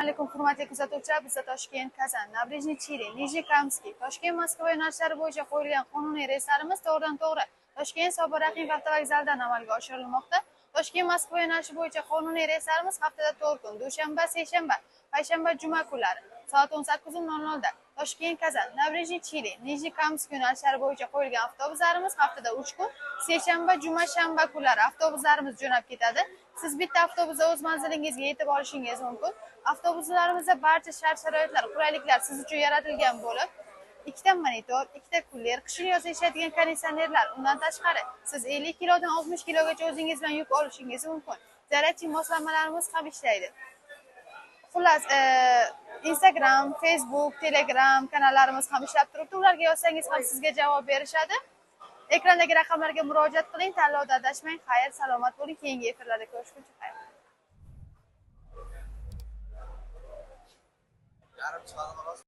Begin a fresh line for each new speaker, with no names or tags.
Alaykum hurmatli kuzatuvchilar, bizda Toshkent, Kazan, Nabrežniy Chili, Nijniy Kamskiy, Toshkent, Moskva yo'nalishlari bo'yicha qo'yilgan qonuniy reyslarimiz to'g'ridan-to'g'ri Toshkent Sobir Rahimov avtovokzalidan amalga oshirilmoqda. Toshkent Moskva yo'nalishi bo'yicha qonuniy reyslarimiz haftada 4 kun, dushanba, seshanba, payshanba, juma kunlari soat 18:00 da Toshkent, Kazan, Nabrežniy Chili, Nijniy Kamskiy yo'nalishlari bo'yicha qo'yilgan avtobuslarimiz haftada 3 kun, seshanba, juma, shanba kunlari avtobuslarimiz jo'nab ketadi. Siz bitta avtobusda o'z manzilingizga yetib olishingiz mumkin. Avtobuslarimizda barcha shart-sharoitlar, qulayliklar siz uchun yaratilgan bo'lib, ikkita monitor, ikkita kuller, qishin yozda ishlaydigan konditsionerlar, undan tashqari siz 50 kilodan 60 kilogacha o'zingiz bilan yuk olishingiz mumkin. Zaryadchi moslamalarimiz ham ishlaydi. Xullas, Instagram, Facebook, Telegram kanallarimiz ham ishlab turibdi. Ularga yozsangiz ham sizga javob berishadi. Ekrandagi raqamlarga murojaat qiling, tanlovda adashmang. Xayr, salomat bo'ling. Keyingi efirlarda ko'rishguncha xayr.
Yarım saat